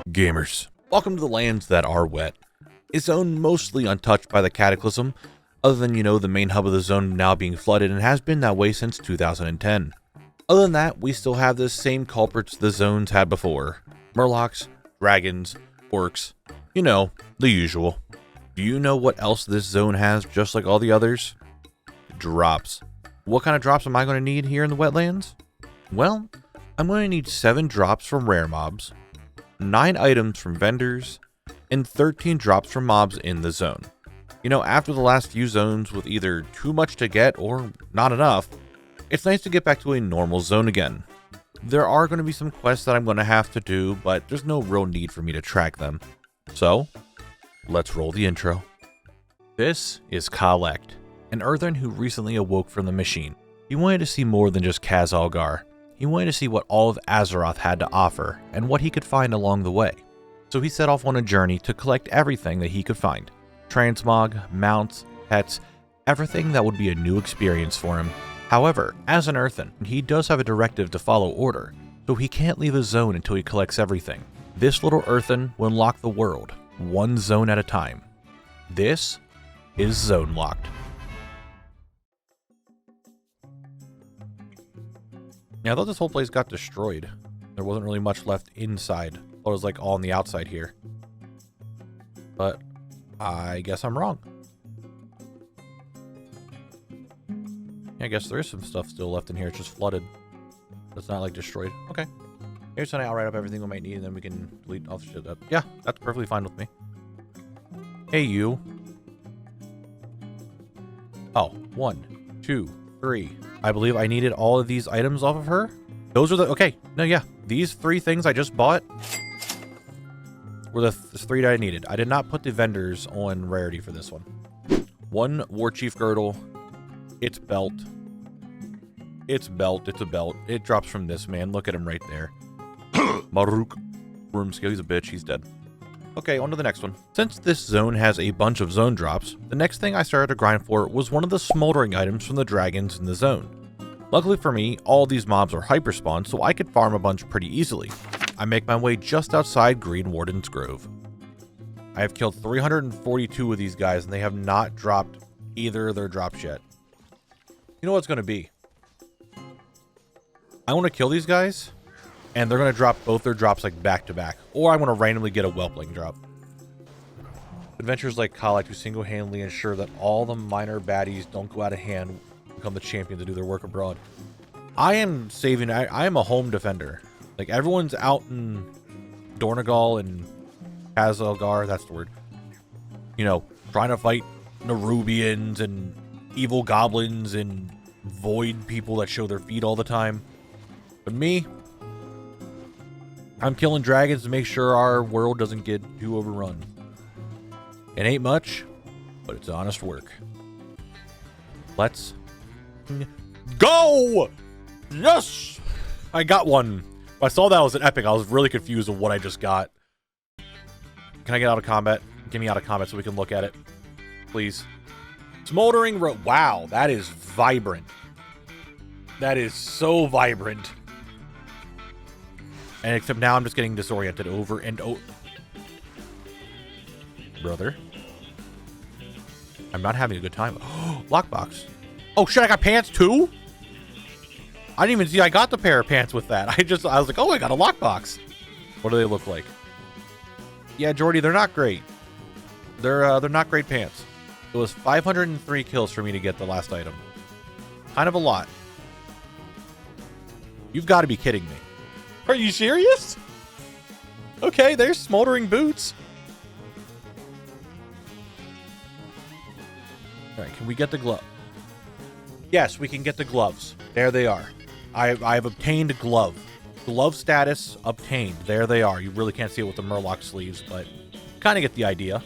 Gamers, welcome to the lands that are wet. A zone mostly untouched by the cataclysm, other than, the main hub of the zone now being flooded, and has been that way since 2010. Other than that, we still have the same culprits the zones had before. Murlocs, dragons, orcs, the usual. Do you know what else this zone has just like all the others? Drops. What kind of drops am I going to need here in the wetlands? Well, I'm going to need 7 drops from rare mobs, 9 items from vendors, and 13 drops from mobs in the zone. After the last few zones with either too much to get or not enough, it's nice to get back to a normal zone again. There are going to be some quests that I'm going to have to do, but there's no real need for me to track them. So, let's roll the intro. This is Khalect, an earthen who recently awoke from the machine. He wanted to see more than just Kaz-Algar. He wanted to see what all of Azeroth had to offer, and what he could find along the way. So he set off on a journey to collect everything that he could find. Transmog, mounts, pets, everything that would be a new experience for him. However, as an earthen, he does have a directive to follow order, so he can't leave his zone until he collects everything. This little earthen will unlock the world, one zone at a time. This is Zone Locked. Yeah, I thought this whole place got destroyed. There wasn't really much left inside. I thought it was like all on the outside here. But I guess I'm wrong. Yeah, I guess there is some stuff still left in here. It's just flooded. It's not like destroyed. Okay. Here's something I'll write up everything we might need, and then we can delete all the shit. Yeah, that's perfectly fine with me. Hey, you. Oh, 1, 2, 3. I believe I needed all of these items off of her. Those are the... Okay. No, yeah. These 3 things I just bought were the 3 that I needed. I did not put the vendors on rarity for this one. 1 Warchief Girdle. It's belt. It's belt. It's a belt. It drops from this man. Look at him right there. Maruk. Room skill. He's a bitch. He's dead. Okay, on to the next one. Since this zone has a bunch of zone drops, the next thing I started to grind for was one of the smoldering items from the dragons in the zone. Luckily for me, all these mobs are hyperspawned, so I could farm a bunch pretty easily. I make my way just outside Green Warden's Grove. I have killed 342 of these guys, and they have not dropped either of their drops yet. You know what it's going to be? I want to kill these guys, and they're going to drop both their drops like back to back. Or I want to randomly get a Whelpling drop. Adventures like Khalect who single-handedly ensure that all the minor baddies don't go out of hand and become the champions to do their work abroad. I am saving... I am a home defender. Like, everyone's out in Dornegal and Kaz-Algar, that's the word. Trying to fight Nerubians and evil goblins and void people that show their feet all the time. But me... I'm killing dragons to make sure our world doesn't get too overrun. It ain't much, but it's honest work. Let's go! Yes! I got one. I saw that was an epic. I was really confused of what I just got. Can I get out of combat? Get me out of combat so we can look at it. Please. Smoldering road. Wow, that is vibrant. That is so vibrant. And except now I'm just getting disoriented over and over. Brother. I'm not having a good time. Lockbox. Oh shit, I got pants too? I didn't even see I got the pair of pants with that. I was like, oh, I got a lockbox. What do they look like? Yeah, Jordy, they're not great. They're not great pants. It was 503 kills for me to get the last item. Kind of a lot. You've got to be kidding me. Are you serious? Okay, there's smoldering boots. All right, can we get the glove? Yes, we can get the gloves. There they are. I've obtained a glove. Glove status obtained. There they are. You really can't see it with the Murloc sleeves, but kind of get the idea.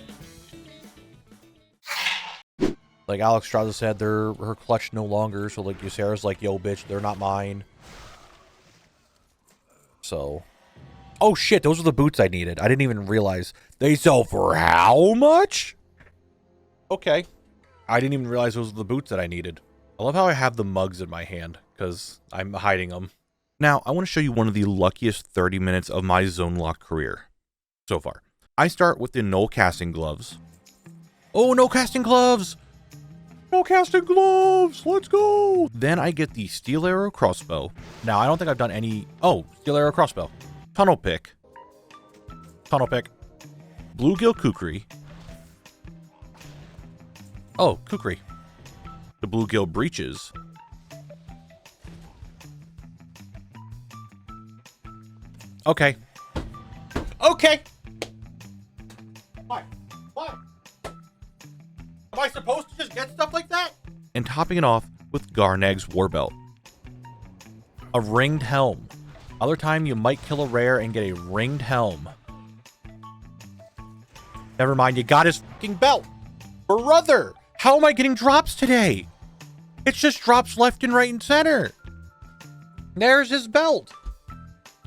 Like Alex Strauza said, they're her clutch no longer. So like Ysera's like, yo, bitch, they're not mine. So, oh shit, those are the boots I needed. I didn't even realize. They sell for how much? Okay. I didn't even realize those were the boots that I needed. I love how I have the mugs in my hand, because I'm hiding them. Now, I want to show you one of the luckiest 30 minutes of my Zone Lock career. so far. I start with the no casting gloves. Oh, no casting gloves! No casting gloves! Let's go! Then I get the steel arrow crossbow. Now, I don't think I've done any... Oh, steel arrow crossbow. Tunnel pick. Tunnel pick. Bluegill kukri. Oh, kukri. The bluegill breeches. Okay. Okay! Why? Why? Am I supposed to just get stuff like that? And topping it off with Garneg's Warbelt. A ringed helm. Other time you might kill a rare and get a ringed helm. Never mind, you got his fucking belt. Brother, how am I getting drops today? It's just drops left and right and center. There's his belt.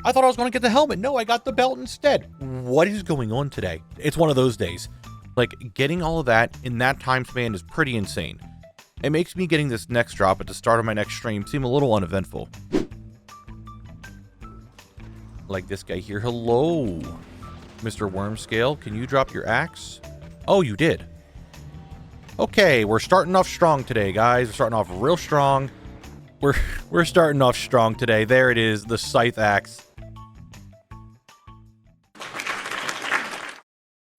I thought I was going to get the helmet. No, I got the belt instead. What is going on today? It's one of those days. Like, getting all of that in that time span is pretty insane. It makes me getting this next drop at the start of my next stream seem a little uneventful. Like this guy here. Hello, Mr. Wormscale. Can you drop your axe? Oh, you did. Okay, we're starting off strong today, guys. We're starting off real strong. We're starting off strong today. There it is, the scythe axe.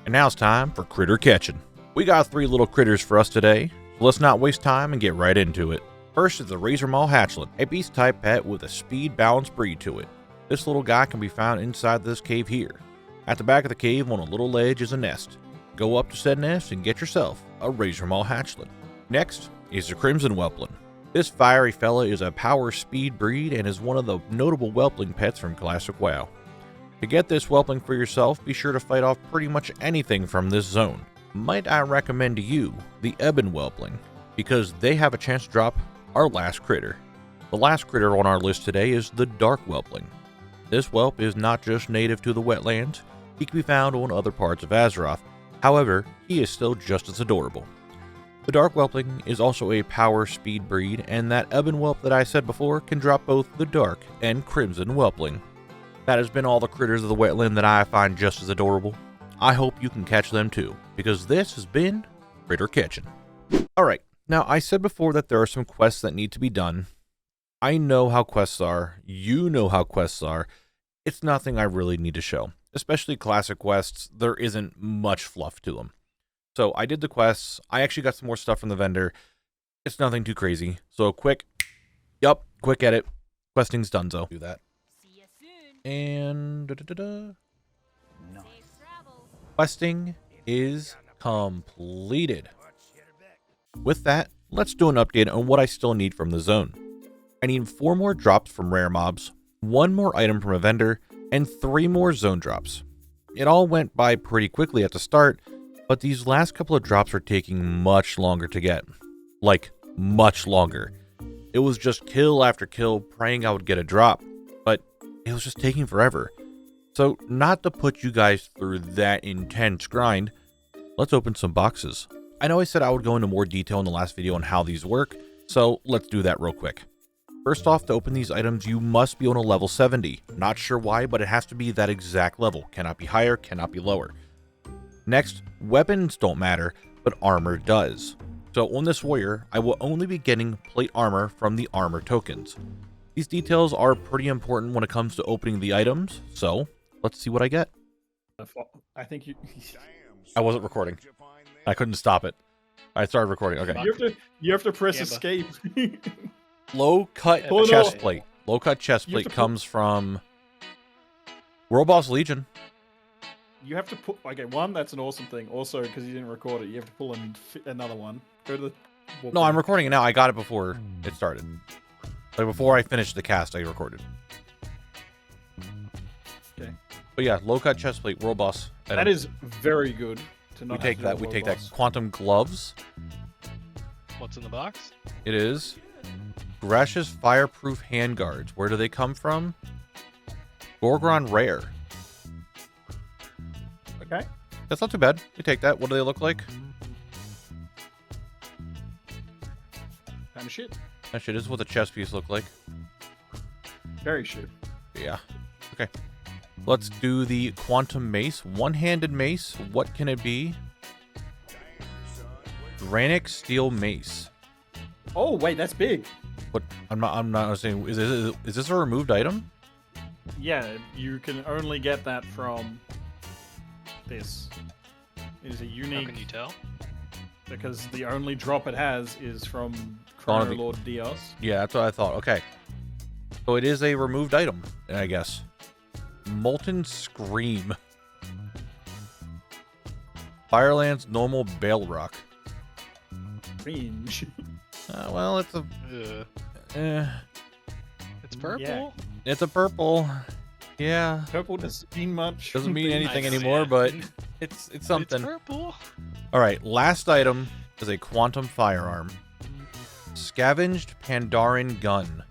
And now it's time for critter catching. We got 3 little critters for us today, so let's not waste time and get right into it. First is the Razor Maw Hatchlet, a beast type pet with a speed balanced breed to it. This little guy can be found inside this cave here. At the back of the cave on a little ledge is a nest. Go up to said nest and get yourself a Razor Maw Hatchlet. Next is the Crimson Whelpling. This fiery fella is a power speed breed and is one of the notable whelpling pets from Classic WoW. To get this whelpling for yourself, be sure to fight off pretty much anything from this zone. Might I recommend to you the Ebon Whelpling, because they have a chance to drop our last critter. The last critter on our list today is the Dark Whelpling. This whelp is not just native to the wetlands, he can be found on other parts of Azeroth. However, he is still just as adorable. The Dark Whelpling is also a power speed breed, and that Ebon Whelp that I said before can drop both the Dark and Crimson Whelpling. That has been all the critters of the wetland that I find just as adorable. I hope you can catch them too, because this has been Critter Catching. Alright, now I said before that there are some quests that need to be done. I know how quests are, you know how quests are. It's nothing I really need to show. Especially classic quests, there isn't much fluff to them. So I did the quests, I actually got some more stuff from the vendor. It's nothing too crazy. So quick edit. Questing's donezo. Do that. And questing is completed. With that, let's do an update on what I still need from the zone. I need 4 more drops from rare mobs, 1 more item from a vendor, and 3 more zone drops. It all went by pretty quickly at the start, but these last couple of drops are taking much longer to get. Like, much longer. It was just kill after kill praying I would get a drop, but it was just taking forever. So, not to put you guys through that intense grind, let's open some boxes. I know I said I would go into more detail in the last video on how these work, so let's do that real quick. First off, to open these items, you must be on a level 70. Not sure why, but it has to be that exact level. Cannot be higher, cannot be lower. Next, weapons don't matter, but armor does. So on this warrior, I will only be getting plate armor from the armor tokens. These details are pretty important when it comes to opening the items, so let's see what I get. I think you... I wasn't recording. I couldn't stop it. I started recording, okay. You have to press escape. Low cut chest plate. Low cut chest plate comes from World Boss Legion. You have to put, okay, one, that's an awesome thing. Also, because you didn't record it, you have to pull in another one. Go to the... No, I'm recording it now. I got it before it started. Like before I finished the cast, I recorded. Okay. But yeah, low cut chest plate, World Boss. That is very good to not We take that. We take that. Quantum gloves. What's in the box? It is Grash's fireproof handguards. Where do they come from? Gorgon rare. Okay. That's not too bad. You take that. What do they look like? Kind of shit. That shit is what the chest piece look like. Very shit. Yeah. Okay. Let's do the quantum mace. One-handed mace. What can it be? Granic steel mace. Oh wait, that's big. What? I'm not saying. Is this a removed item? Yeah, you can only get that from this. It is a How unique can you tell? because the only drop it has is from Dawn of Chrono the- Lord Dios. Yeah, that's what I thought. Okay. So it is a removed item, I guess. Molten Scream. Fireland's normal Bale Rock. Cringe. Well, it's a... It's purple. Yeah. It's a purple. Yeah. Purple doesn't mean much. Doesn't mean anything I see anymore, it. but it's something. It's purple. All right, last item is a quantum firearm. Scavenged Pandaren gun.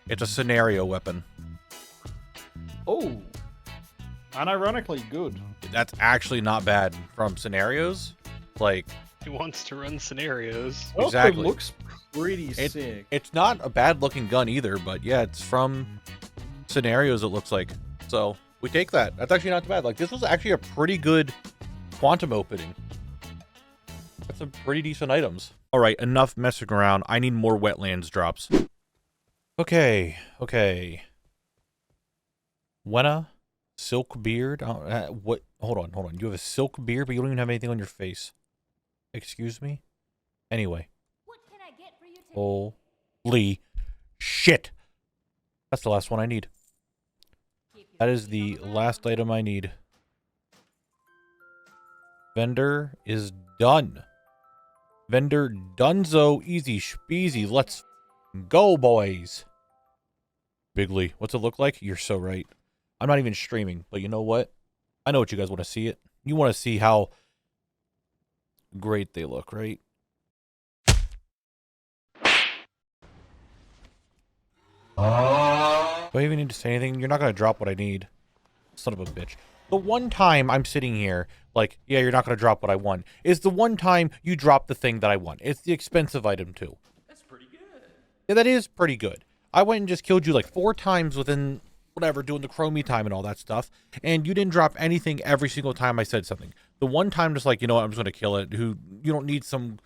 It's a scenario weapon. Oh. Unironically good. That's actually not bad from scenarios. Like, He wants to run scenarios. Also Exactly. looks pretty sick. it's not a bad looking gun either, but yeah, it's from scenarios, it looks like. So we take that. That's actually not too bad. Like, this was actually a pretty good quantum opening. That's some pretty decent items. All right, enough messing around. I need more wetlands drops. Okay. Wenna, silk beard. What? Hold on. You have a silk beard, but you don't even have anything on your face. Excuse me? Anyway. What can I get for you today? Holy shit. That's the last one I need. That is the last item I need. Vendor is done. Vendor donezo, easy speasy. Let's go, boys. Bigly, what's it look like? You're so right. I'm not even streaming, but you know what? I know what you guys want to see it. You want to see how great they look, right? Do I even need to say anything? You're not going to drop what I need. Son of a bitch. The one time I'm sitting here, like, yeah, you're not going to drop what I want, is the one time you drop the thing that I want. It's the expensive item, too. That's pretty good. Yeah, that is pretty good. I went and just killed you like 4 times within, whatever, doing the chromie time and all that stuff, and you didn't drop anything every single time I said something. The one time, just like, you know what, I'm just going to kill it. You don't need some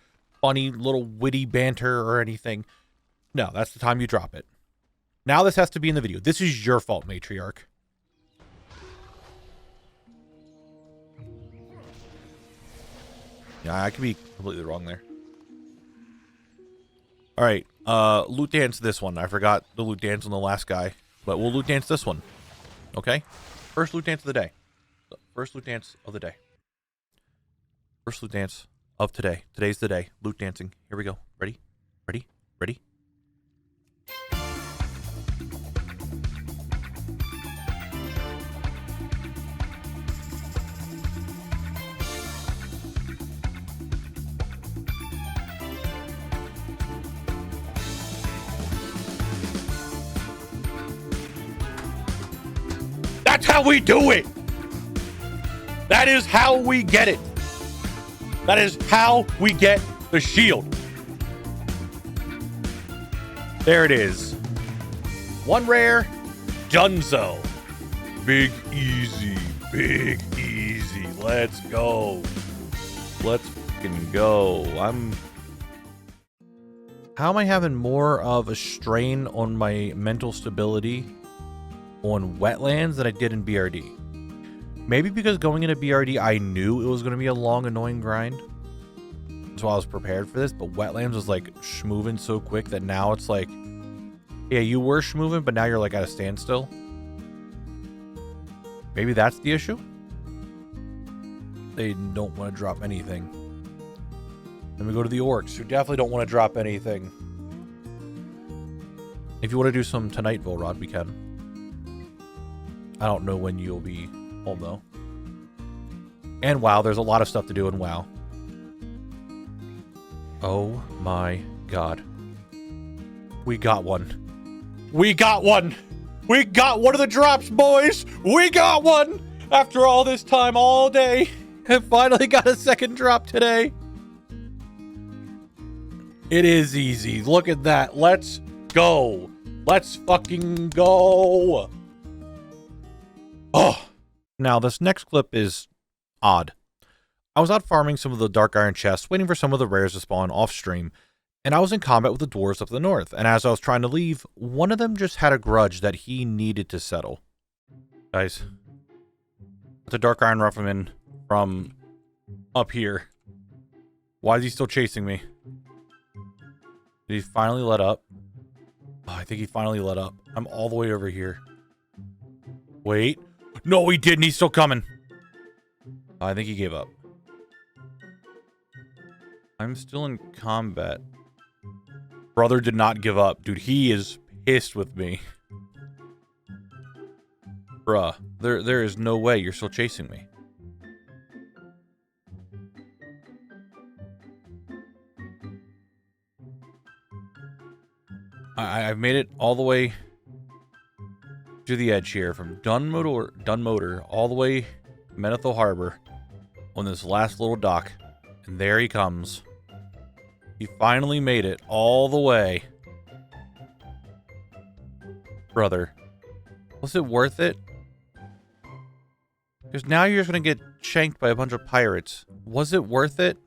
funny little witty banter or anything. No, that's the time you drop it. Now this has to be in the video. This is your fault, Matriarch. Yeah, I could be completely wrong there. All right, loot dance this one. I forgot the loot dance on the last guy, but we'll loot dance this one. Okay? First loot dance of the day. First loot dance of the day. First loot dance of today. Today's the day. Loot dancing. Here we go. Ready? Ready? Ready? That's how we do it. That is how we get it. That is how we get the shield. There it is. One rare, Dunzo. Big easy, big easy. Let's go. Let's fucking go. How am I having more of a strain on my mental stability on Wetlands than I did in BRD? Maybe because going into BRD, I knew it was going to be a long, annoying grind. So I was prepared for this, but Wetlands was like schmoving so quick that now it's like, yeah, you were schmoving, but now you're like at a standstill. Maybe that's the issue. They don't want to drop anything. Then we go to the orcs, who definitely don't want to drop anything. If you want to do some tonight, Volrod, we can. I don't know when you'll be home, though. And WoW, there's a lot of stuff to do in WoW. Oh my god. We got one. We got one! We got one of the drops, boys! We got one! After all this time, all day, I finally got a second drop today. It is easy. Look at that. Let's go. Let's fucking go. Oh! Now, this next clip is odd. I was out farming some of the dark iron chests, waiting for some of the rares to spawn off stream, and I was in combat with the dwarves up the north, and as I was trying to leave, one of them just had a grudge that he needed to settle. Guys, the dark iron rifleman from up here. Why is he still chasing me? Did he finally let up? Oh, I think he finally let up. I'm all the way over here. Wait. No, he didn't. He's still coming. I think he gave up. I'm still in combat. Brother did not give up. Dude, he is pissed with me. Bruh, there is no way you're still chasing me. I've made it all the way to the edge here, from Dunmotor all the way to Menethil Harbor on this last little dock. And there he comes. He finally made it all the way. Brother, was it worth it? Because now you're just going to get shanked by a bunch of pirates. Was it worth it?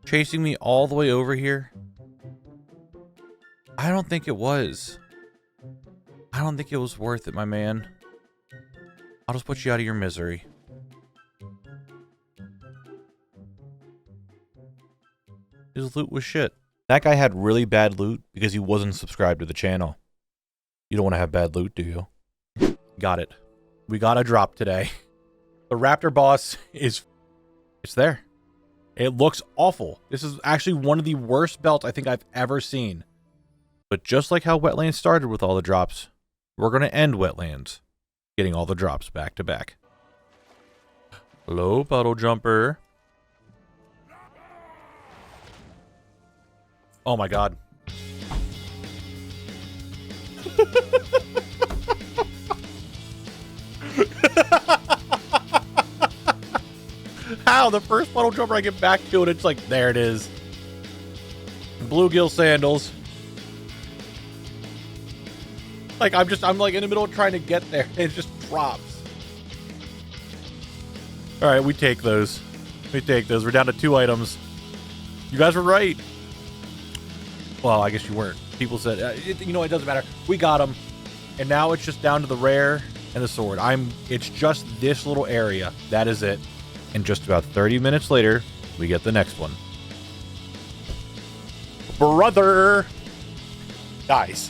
Chasing me all the way over here? I don't think it was. I don't think it was worth it, my man. I'll just put you out of your misery. His loot was shit. That guy had really bad loot because he wasn't subscribed to the channel. You don't want to have bad loot, do you? Got it. We got a drop today. The Raptor boss is... It's there. It looks awful. This is actually one of the worst belts I think I've ever seen. But just like how Wetlands started with all the drops, we're going to end Wetlands getting all the drops back to back. Hello, puddle jumper. Oh my god. How? The first puddle jumper I get back to it, it's like, there it is. Bluegill sandals. Like, I'm like in the middle of trying to get there, and it just drops. Alright, we take those. We take those. We're down to 2 items. You guys were right. Well, I guess you weren't. People said, you know, it doesn't matter. We got them. And now it's just down to the rare and the sword. It's just this little area. That is it. And just about 30 minutes later, we get the next one. Brother! Guys.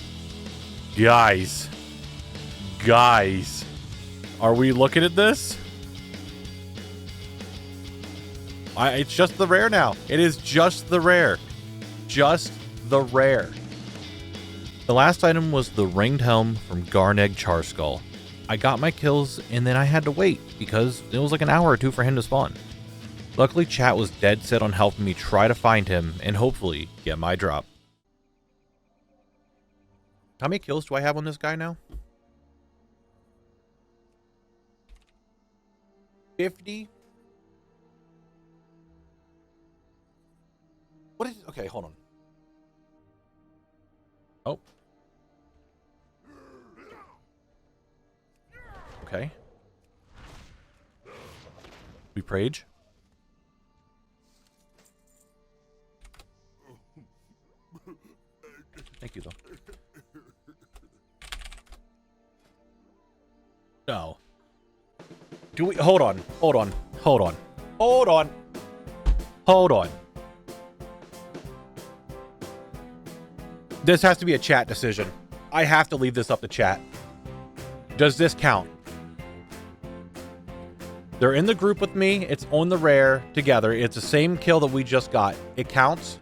Are we looking at this? It's just the rare now. It is just the rare. Just the rare. The last item was the ringed helm from Garneg Charskull. I got my kills and then I had to wait because it was like an hour or 2 for him to spawn. Luckily, chat was dead set on helping me try to find him and hopefully get my drop. How many kills do I have on this guy now? 50? What is... Okay, hold on. Oh. Okay. We prage. Thank you, though. No. Do we... Hold on. Hold on. Hold on. Hold on. Hold on. This has to be a chat decision. I have to leave this up to chat. Does this count? They're in the group with me. It's on the rare together. It's the same kill that we just got. It counts.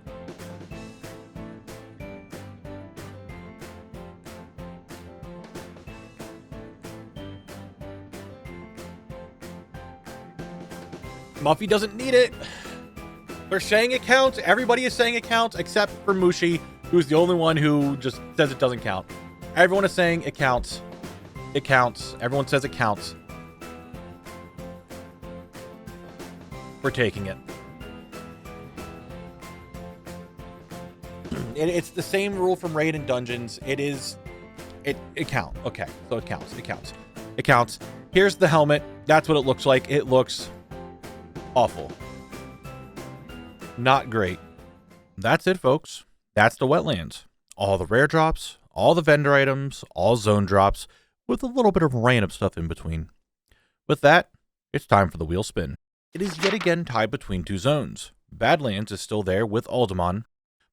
Muffy doesn't need it. They're saying it counts. Everybody is saying it counts except for Mushi, who's the only one who just says it doesn't count. Everyone is saying it counts. It counts. Everyone says it counts. We're taking it. It's the same rule from Raid and Dungeons. It counts. Okay, so it counts. It counts. It counts. Here's the helmet. That's what it looks like. It looks awful. Not great. That's it, folks. That's the Wetlands. All the rare drops, all the vendor items, all zone drops, with a little bit of random stuff in between. With that, it's time for the wheel spin. It is yet again tied between two zones. Badlands is still there with Alderaan,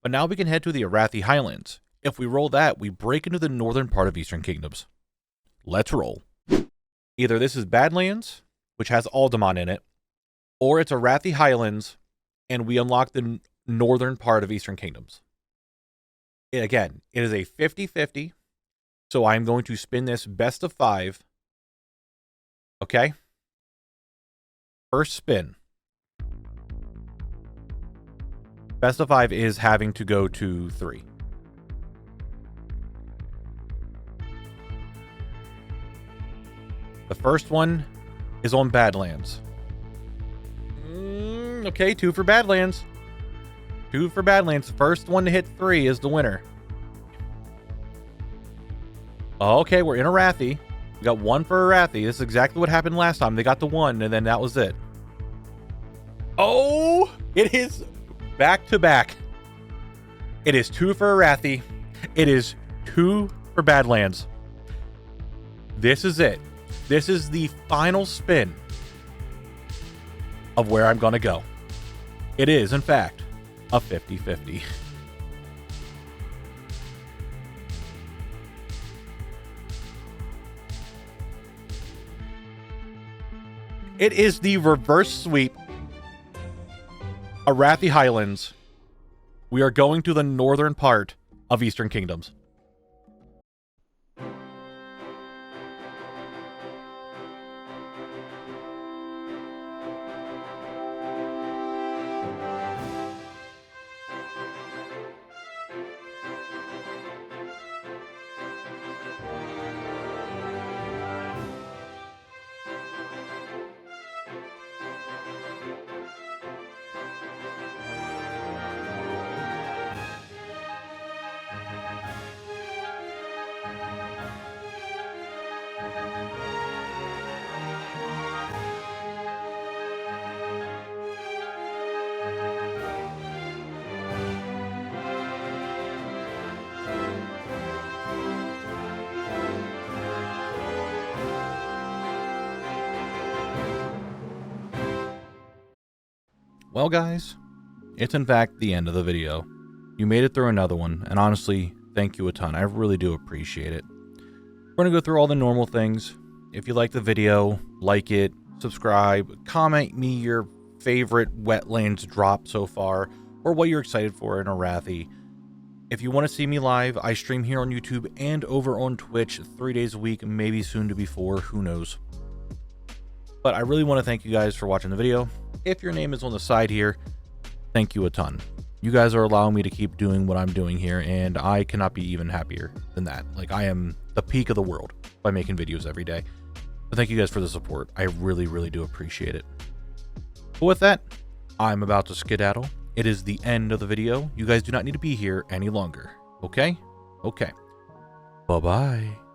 but now we can head to the Arathi Highlands. If we roll that, we break into the northern part of Eastern Kingdoms. Let's roll. Either this is Badlands, which has Alderaan in it, or it's Arathi Highlands, and we unlock the northern part of Eastern Kingdoms. And again, it is a 50-50, so I'm going to spin this best of 5. Okay? First spin. Best of 5 is having to go to 3. The first one is on Badlands. Okay, 2 for Badlands. 2 for Badlands. The first one to hit 3 is the winner. Okay, we're in Arathi. We got 1 for Arathi. This is exactly what happened last time. They got the 1, and then that was it. Oh, it is back to back. It is 2 for Arathi. It is 2 for Badlands. This is it. This is the final spin of where I'm going to go. It is, in fact, a 50-50. It is the reverse sweep. Arathi Highlands. We are going to the northern part of Eastern Kingdoms. Well, guys, it's in fact the end of the video. You made it through another one, and honestly, thank you a ton. I really do appreciate it. We're going to go through all the normal things. If you like the video, like it, subscribe, comment me your favorite Wetlands drop so far, or what you're excited for in Arathi. If you want to see me live, I stream here on YouTube and over on Twitch 3 days a week, maybe soon to be 4, who knows. But I really want to thank you guys for watching the video. If your name is on the side here, thank you a ton. You guys are allowing me to keep doing what I'm doing here, and I cannot be even happier than that. Like, I am the peak of the world by making videos every day. But thank you guys for the support. I really, really do appreciate it. But with that, I'm about to skedaddle. It is the end of the video. You guys do not need to be here any longer. Okay? Okay. Bye-bye.